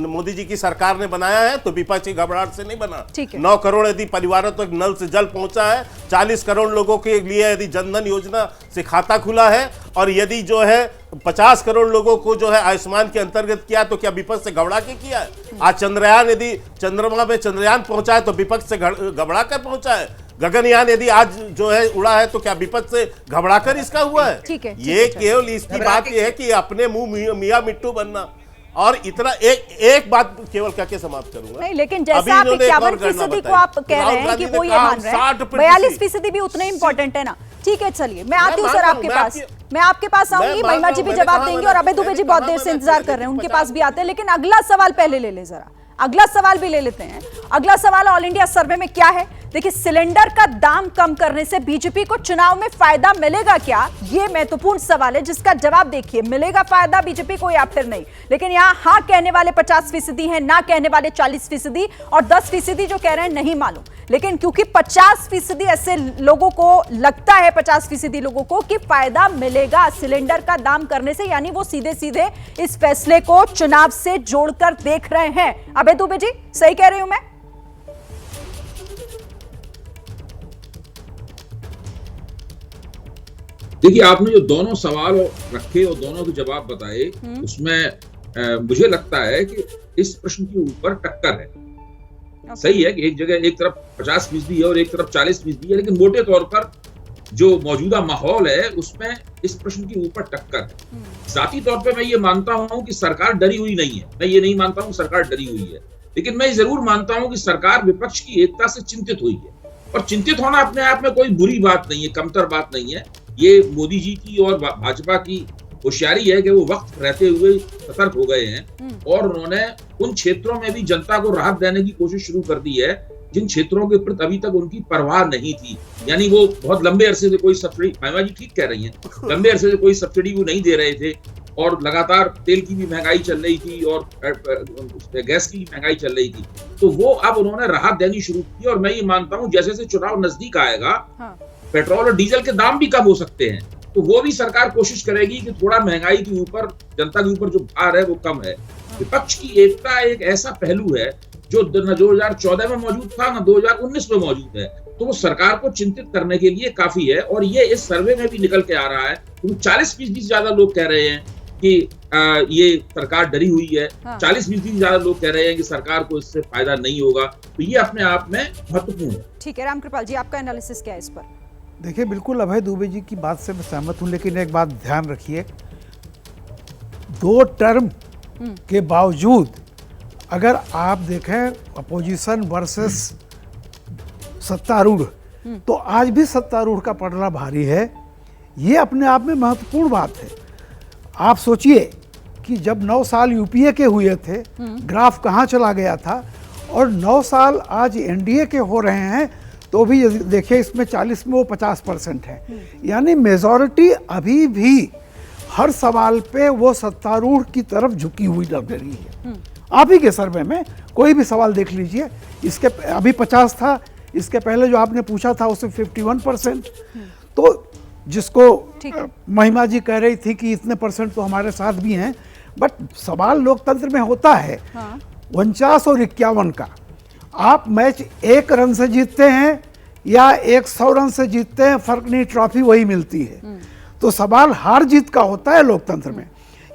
F: मोदी जी की सरकार ने बनाया है तो विपक्ष की घबराहट से नहीं बना। 9 करोड़ यदि परिवारों तक नल से जल पहुंचा है, 40 करोड़ लोगों के लिए यदि जनधन योजना से खाता खुला है, और यदि जो है 50 करोड़ लोगों को जो है आयुष्मान के अंतर्गत किया, तो क्या विपक्ष से घबरा के किया है? आज चंद्रयान यदि चंद्रमा में चंद्रयान पहुंचा है तो विपक्ष से घबरा कर पहुंचा है। गगनयान यदि आज जो है उड़ा है तो क्या विपक्ष से घबरा कर इसका हुआ है? ये केवल इसकी बात यह है कि अपने मुंह मियां मिट्टू बनना। और इतना एक बात केवल क्या के समाप्त करूंगा।
B: नहीं, लेकिन जैसा आप 51% को आप कह रहे हैं कि वो ये मान रहे हैं, 42% भी उतना इंपॉर्टेंट है ना। ठीक है, चलिए मैं आती हूँ सर आपके पास, मैं आपके पास आऊंगी, महिमा जी भी जवाब देंगे और अबे दुबे जी बहुत देर से इंतजार कर रहे हैं, उनके पास भी आते हैं। लेकिन अगला सवाल पहले ले ले, जरा अगला सवाल भी ले लेते हैं। अगला सवाल ऑल इंडिया सर्वे में क्या है, देखिए, सिलेंडर का दाम कम करने से बीजेपी को चुनाव में फायदा मिलेगा क्या, यह महत्वपूर्ण सवाल है, जिसका जवाब देखिए। मिलेगा फायदा बीजेपी को या फिर नहीं? लेकिन यहां हाँ कहने वाले 50% हैं, ना कहने वाले 40% और 10% जो कह रहे हैं नहीं मालूम। लेकिन क्योंकि 50% ऐसे लोगों को लगता है, 50% लोगों को कि फायदा मिलेगा सिलेंडर का दाम करने से, यानी वो सीधे सीधे इस फैसले को चुनाव से जोड़कर देख रहे हैं। अबे दुबे जी, सही कह रही हूं मैं?
E: देखिए, आपने जो दोनों सवाल रखे और दोनों के जवाब बताए, उसमें मुझे लगता है कि इस प्रश्न के ऊपर टक्कर है। सही है कि एक जगह एक तरफ 50% है और एक तरफ 40% है, लेकिन मोटे तौर पर जो मौजूदा माहौल है उसमें इस प्रश्न के ऊपर टक्कर है। जाती तौर पे मैं ये मानता हूं कि सरकार डरी हुई नहीं है, मैं ये नहीं मानता हूं सरकार डरी हुई है, लेकिन मैं जरूर मानता हूं कि सरकार विपक्ष की एकता से चिंतित हुई है। और चिंतित होना अपने आप में कोई बुरी बात नहीं है, कमतर बात नहीं है। ये मोदी जी की और भाजपा की होशियारी है कि वो वक्त रहते हुए सतर्क हो गए हैं और उन्होंने उन क्षेत्रों में भी जनता को राहत देने की कोशिश शुरू कर दी है जिन क्षेत्रों के प्रति अभी तक उनकी परवाह नहीं थी। यानी वो बहुत लंबे अरसे से कोई सब्सिडी, महिमा जी ठीक कह रही हैं, लंबे अरसे से कोई सब्सिडी वो नहीं दे रहे थे और लगातार तेल की भी महंगाई चल रही थी और गैस की भी महंगाई चल रही थी, तो वो अब उन्होंने राहत देनी शुरू की। और मैं ये मानता हूँ जैसे जैसे चुनाव नजदीक आएगा, पेट्रोल और डीजल के दाम भी कम हो सकते हैं, तो वो भी सरकार कोशिश करेगी कि थोड़ा महंगाई के ऊपर, जनता के ऊपर जो भार है वो कम है। विपक्ष की एकता एक ऐसा पहलू है जो न 2014 में मौजूद था न 2019 में मौजूद है, तो वो सरकार को चिंतित करने के लिए काफी है। और ये इस सर्वे में भी निकल के आ रहा है, क्योंकि 40% से ज्यादा लोग कह रहे हैं कि ये सरकार डरी हुई है, 40% से ज्यादा लोग कह रहे हैं कि सरकार को इससे फायदा नहीं होगा, तो ये अपने आप में महत्वपूर्ण है।
B: ठीक है, रामकृपाल जी, आपका एनालिसिस क्या है इस पर?
D: देखिए, बिल्कुल अभय दुबे जी की बात से मैं सहमत हूं, लेकिन एक बात ध्यान रखिए, 2 टर्म के बावजूद अगर आप देखें अपोजिशन वर्सेस सत्तारूढ़, तो आज भी सत्तारूढ़ का पड़ना भारी है। ये अपने आप में महत्वपूर्ण बात है। आप सोचिए कि जब 9 साल यूपीए के हुए थे, ग्राफ कहाँ चला गया था, और 9 साल आज एनडीए के हो रहे हैं, तो भी देखिए इसमें 40 में वो 50% है। यानी मेजॉरिटी अभी भी हर सवाल पे वो सत्तारूढ़ की तरफ झुकी हुई लग रही है। आप ही के सर्वे में कोई भी सवाल देख लीजिए, इसके अभी 50 था, इसके पहले जो आपने पूछा था उसमें 51%। तो जिसको महिमा जी कह रही थी कि इतने परसेंट तो हमारे साथ भी हैं, बट सवाल लोकतंत्र में होता है 49 और 51 का। आप मैच 1 रन से जीतते हैं या 100 रन से जीतते हैं, फर्क नहीं, ट्रॉफी वही मिलती है। तो सवाल हार जीत का होता है लोकतंत्र में,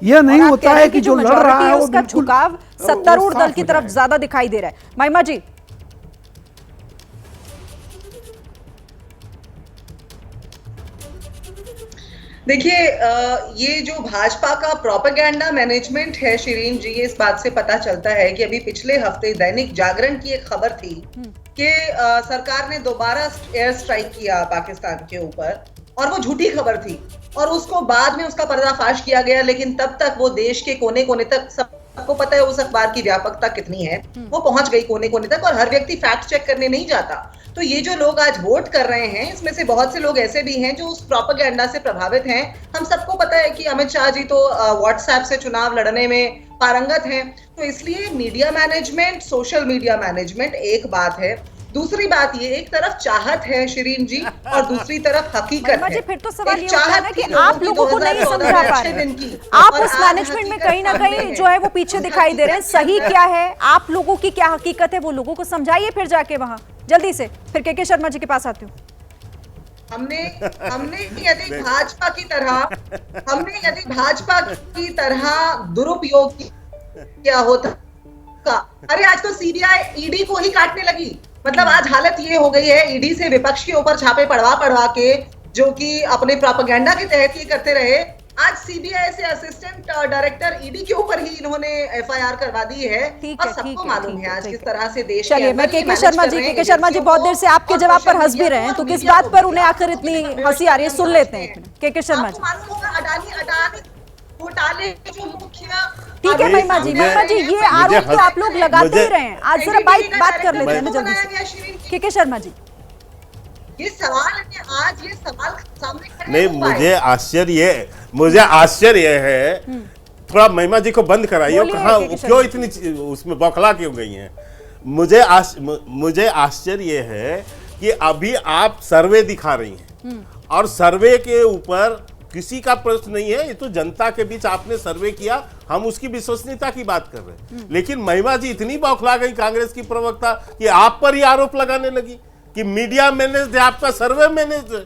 D: यह नहीं होता है कि जो लड़ रहा है वो
B: उसका झुकाव सत्तारूढ़ दल की तरफ ज्यादा दिखाई दे रहा है। महिमा जी,
G: देखिए, ये जो भाजपा का प्रोपेगेंडा मैनेजमेंट है शिरीन जी, इस बात से पता चलता है कि अभी पिछले हफ्ते दैनिक जागरण की एक खबर थी कि सरकार ने दोबारा एयर स्ट्राइक किया पाकिस्तान के ऊपर, और वो झूठी खबर थी और उसको बाद में उसका पर्दाफाश किया गया। लेकिन तब तक वो देश के कोने कोने तक, सबको पता है उस अखबार की व्यापकता कितनी है, वो पहुंच गई कोने कोने तक, और हर व्यक्ति फैक्ट चेक करने नहीं जाता। तो ये जो लोग आज वोट कर रहे हैं, इसमें से बहुत से लोग ऐसे भी हैं जो उस प्रोपेगेंडा से प्रभावित हैं। हम सबको पता है कि अमित शाह जी तो व्हाट्सएप से चुनाव लड़ने में पारंगत हैं। तो इसलिए media management, social media management एक बात है, दूसरी बात ये, एक तरफ चाहत है शिरीन जी और दूसरी तरफ हकीकत है।
B: फिर तो सवाल ये होता है ना कि आप लोगों को नहीं समझा पा रहे हैं, आप उस मैनेजमेंट में कहीं ना कहीं जो है वो पीछे दिखाई दे रहे हैं। सही क्या है, आप लोगों की क्या हकीकत है, वो लोगों को समझाइए फिर जाके वहां जल्दी से। फिर के शर्मा जी के पास आती हूँ।
G: हमने यदि भाजपा की तरह दुरुपयोग किया होता, अरे आज तो सीबीआई ईडी को ही काटने लगी। मतलब आज हालत ये हो गई है, ईडी से विपक्ष के ऊपर छापे पढ़वा के, जो कि अपने प्रोपेगेंडा के तहत ये करते रहे, आज सीबीआई से असिस्टेंट डायरेक्टर ईडी के ऊपर ही इन्होंने एफआईआर करवा दी है। और सबको मालूम है आज किस तरह से देश
B: चलिए, मैं के शर्मा जी बहुत देर से आपके जवाब पर हंस भी रहे हैं, तो किस बात पर उन्हें आखिर इतनी हंसी आ रही है, सुन लेते हैं के शर्मा जी।
G: अडानी घोटाले जो मुख्य,
B: ठीक है महिमा जी, ये आरोप तो आप लोग लगाते ही रहे हैं। आज जरा बात कर लेते हैं ना जल्दी से। के शर्मा जी।
G: ये सवाल है, आज ये सवाल सामने खड़े
F: नहीं,
G: हो पाए।
F: मुझे आश्चर्य है। थोड़ा महिमा जी को बंद कराइए,
B: बोलिए,
F: कहाँ
B: के
F: क्यों इतनी उसमें बौखला क्यों गई हैं? मुझे आश्चर्य है कि अभी आप सर्वे दिखा रही हैं और सर्वे के ऊपर किसी का प्रश्न नहीं है, ये तो जनता के बीच आपने सर्वे किया, हम उसकी विश्वसनीयता की बात कर रहे हैं। लेकिन महिमा जी इतनी बौखला गई कांग्रेस की प्रवक्ता कि आप पर ही आरोप लगाने लगी कि मीडिया मैनेज है, आपका सर्वे मैनेज है।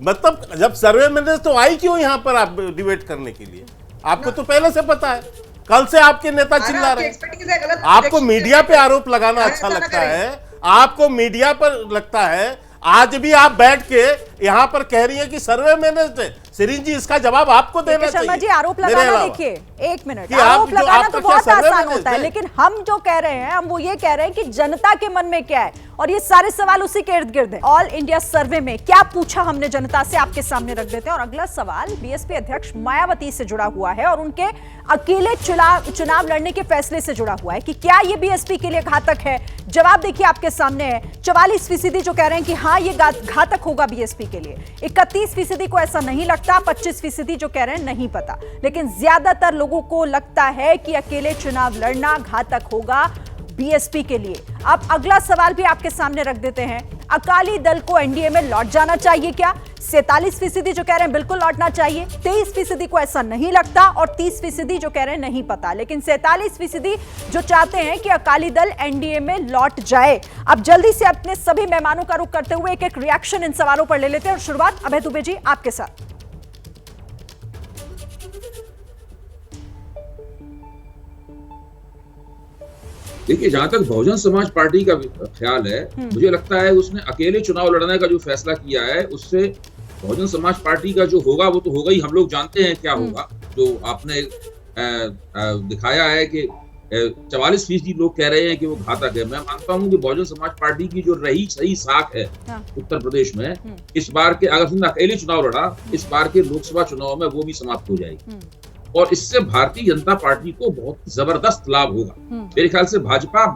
F: मतलब जब सर्वे मैनेज तो आई क्यों यहां पर आप डिबेट करने के लिए? आपको तो पहले से पता है, कल से आपके नेता चिल्ला रहे हैं। आपको मीडिया पे आरोप लगाना अच्छा लगता है, आपको मीडिया पर लगता है। आज भी आप बैठ के यहाँ पर कह रही हैं कि सर्वे मैनेज है। सिरीन जी, इसका जवाब आपको देना चाहिए।
B: शर्मा जी, आरोप लगाना, देखिए एक मिनट,
F: कि
B: आरोप
F: आप
B: लगाना तो बहुत
F: सर्वे
B: आसान
F: मैनेज
B: होता है,
F: है।
B: लेकिन हम जो कह रहे हैं, हम वो ये कह रहे हैं कि जनता के मन में क्या है, और ये सारे सवाल उसी के इर्द गिर्द है। ऑल इंडिया सर्वे में क्या पूछा हमने जनता से, आपके सामने रख देते हैं। और अगला सवाल बीएसपी अध्यक्ष मायावती से जुड़ा हुआ है और उनके अकेले चुनाव लड़ने के फैसले से जुड़ा हुआ है कि क्या ये बीएसपी के लिए घातक है। जवाब देखिए आपके सामने है। 44% जो कह रहे हैं कि हाँ ये घातक होगा बीएसपी के लिए, 31% को ऐसा नहीं लगता, 25% जो कह रहे हैं नहीं पता, लेकिन ज्यादातर लोगों को लगता है कि अकेले चुनाव लड़ना घातक होगा बीएसपी के लिए। अब अगला सवाल भी आपके सामने रख देते हैं, अकाली दल को एनडीए में लौट जाना चाहिए क्या? 47% जो कह रहे हैं बिल्कुल लौटना चाहिए, 23% को ऐसा नहीं लगता और 30% जो कह रहे हैं नहीं पता, लेकिन 47% जो चाहते हैं कि अकाली दल एनडीए में लौट जाए। अब जल्दी से अपने सभी मेहमानों का रुख करते हुए एक एक रिएक्शन इन सवालों पर ले लेते हैं और शुरुआत अभय दुबे जी आपके साथ।
E: देखिए, जहां तक बहुजन समाज पार्टी का ख्याल है, मुझे लगता है उसने अकेले चुनाव लड़ने का जो फैसला किया है, उससे बहुजन समाज पार्टी का जो होगा वो तो होगा ही। हम लोग जानते हैं क्या होगा। जो आपने दिखाया है कि 44% लोग कह रहे हैं कि वो घातक है। मैं मानता हूं कि बहुजन समाज पार्टी की जो रही सही साख है उत्तर प्रदेश में, इस बार के अगर उसने अकेले चुनाव लड़ा, इस बार के लोकसभा चुनाव में वो भी समाप्त हो जाएगी और इससे भारतीय जनता पार्टी को बहुत जबरदस्त लाभ होगा। मेरे ख्याल से भाजपा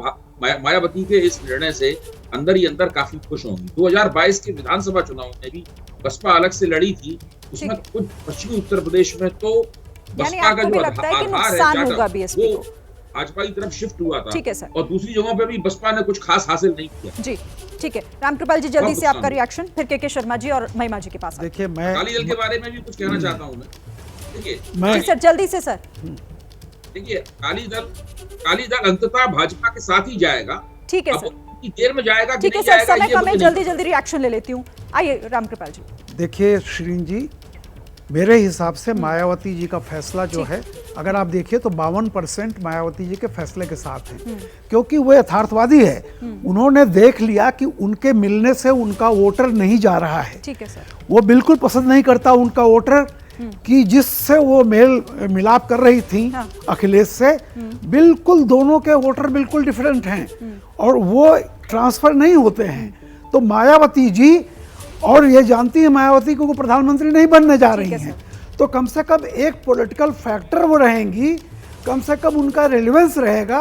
E: मायावती के इस निर्णय से अंदर ही अंदर काफी खुश होंगी। 2022 के विधानसभा चुनाव में भी बसपा अलग से लड़ी थी, उसमें कुछ पश्चिमी उत्तर प्रदेश में तो बसपा का जो आधार है वो भाजपा की तरफ शिफ्ट हुआ था।
B: ठीक है सर।
E: और दूसरी जगहों पे भी बसपा ने कुछ खास हासिल नहीं किया।
B: जी ठीक है, रामकृपाल जी जल्दी से आपका रिएक्शन, फिर के शर्मा जी और महिमा जी के पास।
D: देखिए, मैं
E: अकाली दल के बारे में भी कुछ कहना चाहता हूँ मैं।
B: जी सर, जल्दी से सर।
E: देखिए, अकाली दल अंततः भाजपा के साथ ही जाएगा।
B: ठीक है सर,
E: कितनी देर में जाएगा,
B: ठीक है सर, समय कम है, जल्दी जल्दी रिएक्शन ले लेती हूँ। आइए रामकृपाल जी।
D: देखिए श्रीन जी, मेरे हिसाब से मायावती जी का फैसला जो है, अगर आप देखिए तो 52% मायावती जी के फैसले के साथ है, क्योंकि वो यथार्थवादी है। उन्होंने देख लिया कि उनके मिलने से उनका वोटर नहीं जा रहा है।
B: ठीक है सर।
D: वो बिल्कुल पसंद नहीं करता उनका वोटर कि जिससे वो मेल मिलाप कर रही थी अखिलेश से, बिल्कुल दोनों के वोटर बिल्कुल डिफरेंट हैं और वो ट्रांसफर नहीं होते हैं। तो मायावती जी, और ये जानती है मायावती को प्रधानमंत्री नहीं बनने जा रही हैं, तो कम से कम एक पॉलिटिकल फैक्टर वो रहेंगी, कम से कम उनका रेलेवेंस रहेगा